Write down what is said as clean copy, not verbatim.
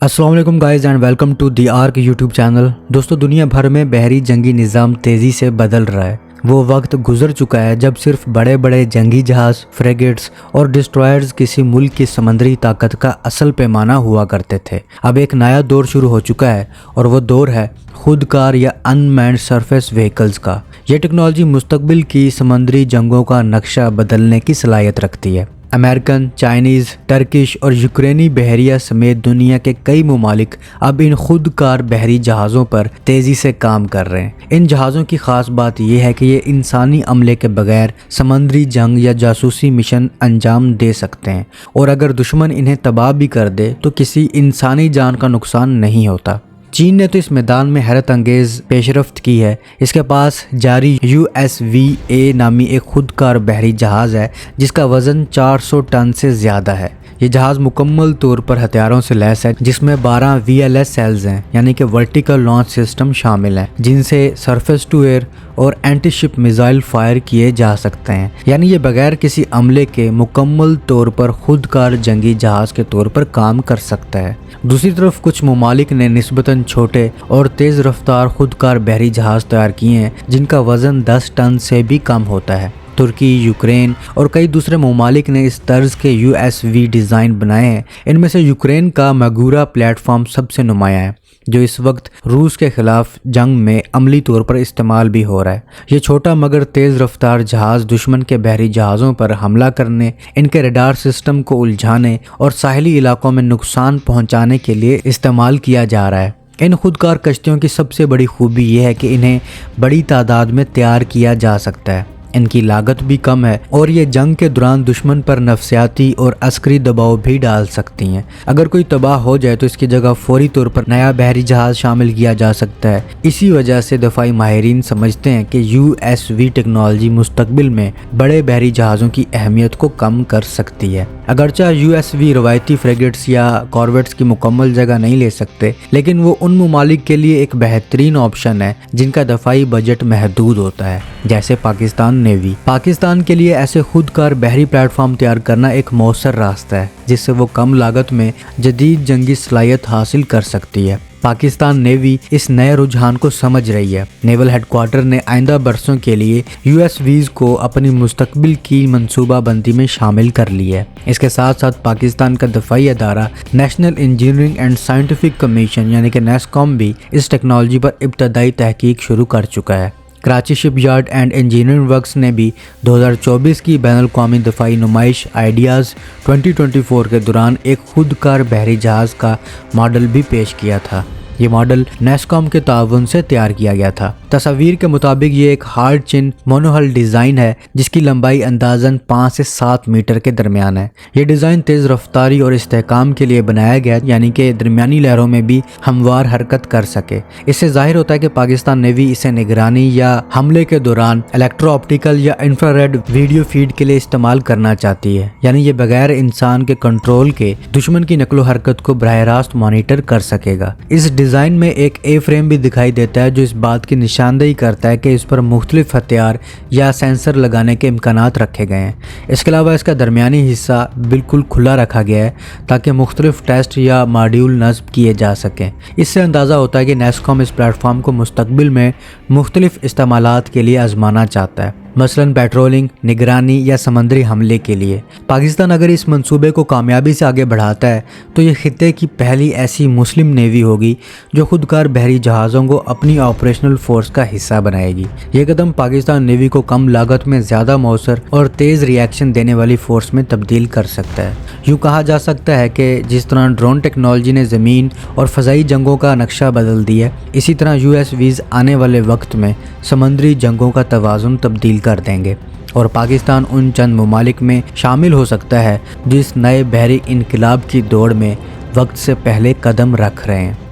अस्सलाम वालेकुम guys and welcome to the Ark YouTube channel. दोस्तों, दुनिया भर में बहरी जंगी निज़ाम तेज़ी से बदल रहा है। वो वक्त गुजर चुका है जब सिर्फ बड़े बड़े जंगी जहाज़, फ्रेगेट्स और डिस्ट्रॉयर्स किसी मुल्क की समंदरी ताकत का असल पैमाना हुआ करते थे। अब एक नया दौर शुरू हो चुका है और वो दौर है खुदकार या अनमैन्ड सरफेस व्हीकल्स का। ये टेक्नोलॉजी मुस्तकबिल की समंदरी जंगों का नक्शा बदलने की सलाहियत रखती है। अमेरिकन, चाइनीज़, टर्किश और यूक्रेनी बहरिया समेत दुनिया के कई ममालिक अब इन खुदकार बहरी जहाज़ों पर तेज़ी से काम कर रहे हैं। इन जहाज़ों की ख़ास बात यह है कि ये इंसानी अमले के बगैर समंदरी जंग या जासूसी मिशन अंजाम दे सकते हैं, और अगर दुश्मन इन्हें तबाह भी कर दे तो किसी इंसानी जान का नुकसान नहीं होता। चीन ने तो इस मैदान में हैरत अंगेज़ पेशरफ्त की है। इसके पास जारी USVA नामी एक खुदकार बहरी जहाज़ है जिसका वज़न 400 टन से ज़्यादा है। ये जहाज़ मुकम्मल तौर पर हथियारों से लैस है, जिसमें 12 VLS सेल्स हैं, यानी कि वर्टिकल लॉन्च सिस्टम शामिल हैं, जिनसे सरफेस टू एयर और एंटी शिप मिसाइल फायर किए जा सकते हैं। यानी ये बगैर किसी अमले के मुकम्मल तौर पर खुदकार जंगी जहाज़ के तौर पर काम कर सकता है। दूसरी तरफ कुछ ममालिक ने निस्बतन छोटे और तेज़ रफ्तार खुदकार बहरी जहाज़ तैयार किए हैं जिनका वज़न 10 टन से भी कम होता है। तुर्की, यूक्रेन और कई दूसरे ममालिक ने इस तर्ज के USV डिज़ाइन बनाए हैं। इनमें से यूक्रेन का मगूरा प्लेटफॉर्म सबसे नुमाया है, जो इस वक्त रूस के खिलाफ जंग में अमली तौर पर इस्तेमाल भी हो रहा है। ये छोटा मगर तेज़ रफ्तार जहाज़ दुश्मन के बहरी जहाज़ों पर हमला करने, इनके रडार सिस्टम को उलझाने और साहिली इलाकों में नुकसान पहुंचाने के लिए इस्तेमाल किया जा रहा है। इन खुदकार कश्तियों की सबसे बड़ी खूबी यह है कि इन्हें बड़ी तादाद में तैयार किया जा सकता है, इनकी लागत भी कम है और ये जंग के दौरान दुश्मन पर नफसियाती और अस्करी दबाव भी डाल सकती हैं। अगर कोई तबाह हो जाए तो इसकी जगह फौरी तौर पर नया बहरी जहाज़ शामिल किया जा सकता है। इसी वजह से दफाई माहिरीन समझते हैं कि USV टेक्नोलॉजी मुस्तकबिल में बड़े बहरी जहाज़ों की अहमियत को कम कर सकती है। अगरचा USV रवायती फ्रेगेट्स या कॉर्वेट्स की मुकम्मल जगह नहीं ले सकते, लेकिन वो उन ममालिक के लिए एक बेहतरीन ऑप्शन है जिनका दफाई बजट महदूद होता है, जैसे पाकिस्तान नेवी। पाकिस्तान के लिए ऐसे खुदकार बहरी प्लेटफॉर्म तैयार करना एक मौसर रास्ता है जिससे वो कम लागत में जदीद जंगी सलाहियत हासिल कर सकती है। पाकिस्तान नेवी इस नए रुझान को समझ रही है। नेवल हेडक्वार्टर ने आइंदा बरसों के लिए USVs को अपनी मुस्तकबिल की मंसूबाबंदी में शामिल कर लिया है। इसके साथ साथ पाकिस्तान का दफाई अदारा national engineering and scientific commission यानी कि NASSCOM भी इस टेक्नोलॉजी पर इब्तदाई तहकीक शुरू कर चुका है। Karachi shipyard and engineering works ने भी 2024 की बैनुल-अक़वामी दफाई नुमाइश आइडियाज़ 2024 के दौरान एक खुदकार बहरी जहाज़ का मॉडल भी पेश किया था। ये मॉडल NASSCOM के ताउन से तैयार किया गया था। तस्वीर के मुताबिक ये एक हार्ड चिन मोनोहल डिज़ाइन है जिसकी लंबाई अंदाज़न 5 से 7 मीटर के दरमियान है। ये डिज़ाइन तेज़ रफ्तारी और इस्तेहकाम के लिए बनाया गया, यानी कि दरमियानी लहरों में भी हमवार हरकत कर सके। इससे जाहिर होता है कि पाकिस्तान नेवी इसे निगरानी या हमले के दौरान इलेक्ट्रो ऑप्टिकल या इंफ्रारेड वीडियो फीड के लिए इस्तेमाल करना चाहती है, यानी ये बगैर इंसान के कंट्रोल के दुश्मन की नकलो हरकत को बराह रास्त मॉनिटर कर सकेगा। इस डिज़ाइन में एक A-फ्रेम भी दिखाई देता है जो इस बात की निशानदेही करता है कि इस पर मुख्तलिफ हथियार या सेंसर लगाने के इम्कानात रखे गए हैं। इसके अलावा इसका दरमियानी हिस्सा बिल्कुल खुला रखा गया है ताकि मुख्तलिफ टेस्ट या मॉड्यूल नस्ब किए जा सकें। इससे अंदाज़ा होता है कि NASSCOM इस प्लेटफॉर्म को मुस्तकबिल में मुख्तलिफ इस्तेमालात के लिए आजमाना चाहता है, मसलन पेट्रोलिंग, निगरानी या समंदरी हमले के लिए। पाकिस्तान अगर इस मंसूबे को कामयाबी से आगे बढ़ाता है तो ये खित्ते की पहली ऐसी मुस्लिम नेवी होगी जो खुदकार बहरी जहाज़ों को अपनी ऑपरेशनल फोर्स का हिस्सा बनाएगी। ये कदम पाकिस्तान नेवी को कम लागत में ज़्यादा मौसर और तेज़ रिएक्शन देने वाली फोर्स में तब्दील कर सकता है। यूँ कहा जा सकता है कि जिस तरह ड्रोन टेक्नोलॉजी ने ज़मीन और फ़ज़ाई जंगों का नक्शा बदल दिया, इसी तरह USVs आने वाले वक्त में समंदरी जंगों का तवाज़ुन तब्दील कर देंगे और पाकिस्तान उन चंद ममालिक में शामिल हो सकता है जो इस नए बहरी इनकलाब की दौड़ में वक्त से पहले कदम रख रहे हैं।